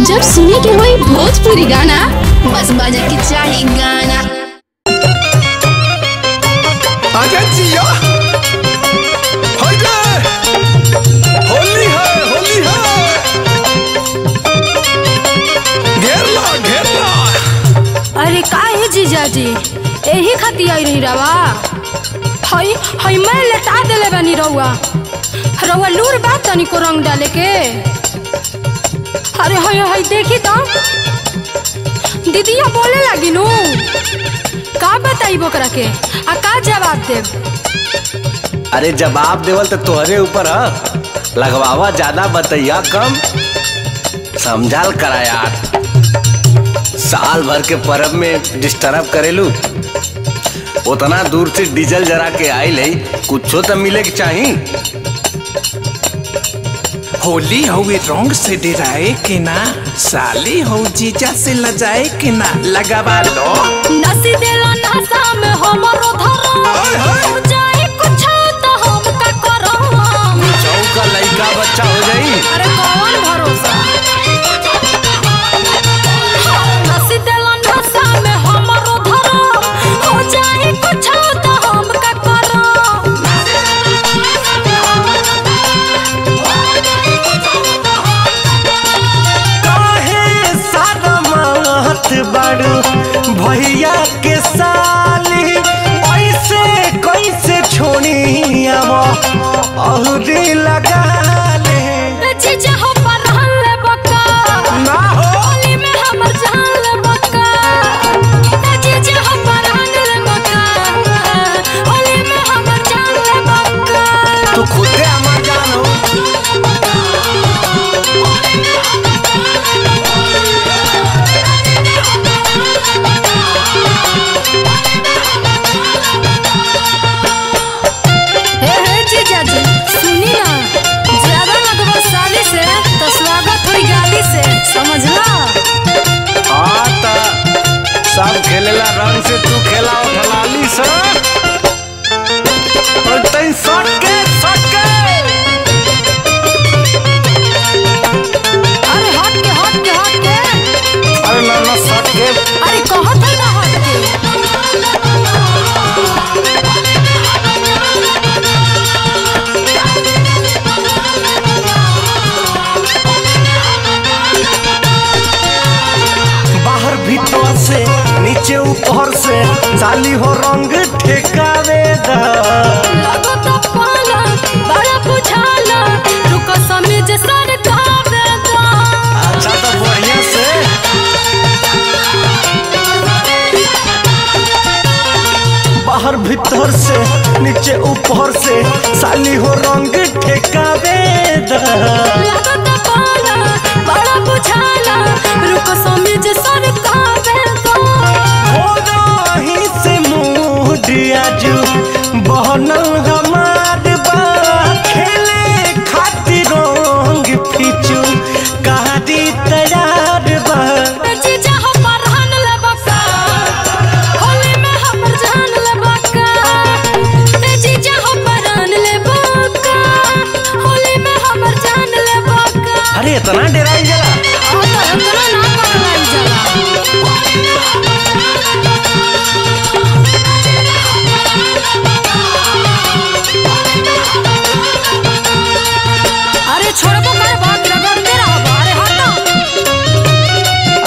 जब सुने के होई भोजपुरी गाना बस बजे के चाही गाना। आजा जिया होली है होली है घेर ला। अरे काहे जीजाजी यही खाती आई रही रवा हई मैं लटा देले बनी रउआ लूर बात तनी को रंग डाले के। अरे हई हई देखी तो दीदिया बोले लगी नु का बताई बोकरा के आ का जवाब देब। अरे जवाब देवल तो तोहरे ऊपर है, लगवावा ज्यादा बतैया कम, समझाल करा यार। साल भर के परब में डिस्टर्ब करेलू, उतना दूर से डीजल जरा के आई ले कुछो तो मिले के चाहिए। होली हुए रंग से डराए के ना, साली हो जीजा से लजाए के ना, लगावा लो नसी देला नशा में हमरो धरो जाए कुछ तो हम का करो। चौका लइका बच्चा हो जाई। अरे कौन भरोसा नसी देला नशा में हमरो धरो हो जाए कुछ तो हम का करो। बाड़ू भैया के साली ऐसे कैसे छोड़ी औरी लगा ले जीजा हो परहन ले बका ना हो होली में हमर जान ले बका। जीजा हो परहन ले बका होली में हमर जान ले बका। तू खुदे हमर जान हो। सब खेलेला रंग से, तू खेला उठलाली से और तई सट के अरे हट के अरे ना सट के अरे कहत है ना हट के। बाहर भीतर से नीचे ऊपर से साली हो रंग ठेकावे दा। लगो तो पाला बड़ा बुझाला रुको समझ सरकावे दा। अच्छा तो बढ़िया से बाहर भीतर से नीचे ऊपर से साली हो रंग ठेकावे दा। लगो तो पाला बड़ा बुझाला रुको समझ सरकावे दा। हो रही से मुडिया जू बहनल हमार बा खेले खातिर रंग फिचू कहादी तैयार बा। जीजा हो परहन ले बका होली में हमर जान ले बका। जीजा हो परहन ले बका होली में हमर जान ले बका। अरे इतना डराई जला इतना ना पकड़ाई जला। अरे छोड़बो कर बात रगड़ते रहबो। अरे हटो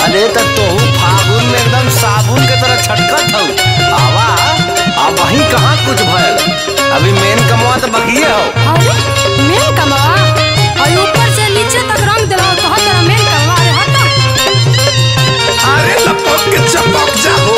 अरे तो तोहू फागुन में एकदम साबुन के तरह छटकत हौ। आवा अब वहीं कहाँ कुछ भयल, अभी मेन कमवा तो बकिए हो। अरे मेन कमवा और ऊपर से नीचे तक रंग दिलाओ तो हर तरह मेन कमवा। अरे हटो अरे लपक के चपक जा हो।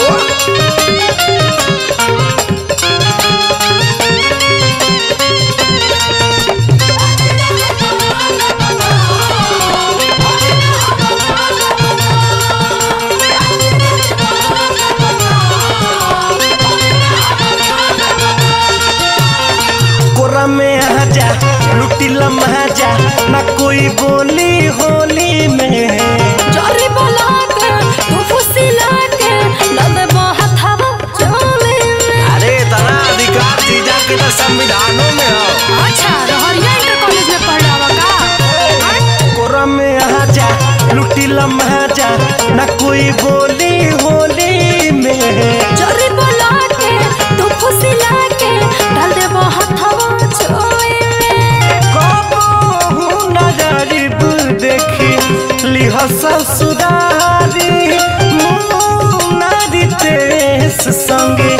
कोरा में आजा लम्हा न कोई बोली होली में। चोरी बोला के तू खुशी लाके डाल दे हथवा छोई में। कबहू नजरिब देखी लिह ससुरारी मुनारी तेस संगे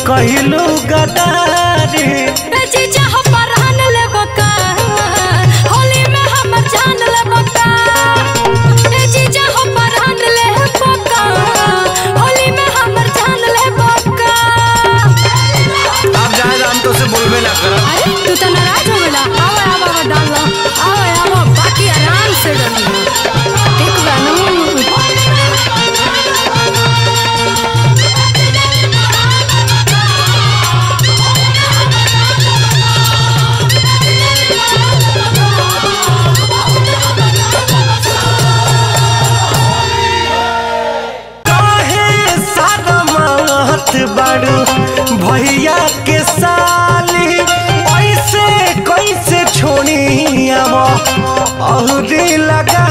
कहलू गदारी। जीजा हो परहन ले बका होली में हमर जान ले बका। जीजा हो परहन ले बका होली में हमर जान ले बका। अब जाए हम तो से बोलबे ना कर। अरे तू तो नाराज हो गला। आओ डाल लो। आओ बाकी आराम से डालिए। एक बार बाड़ू भैया के साली ऐसे कैसे छोड़ी अब औरी लगा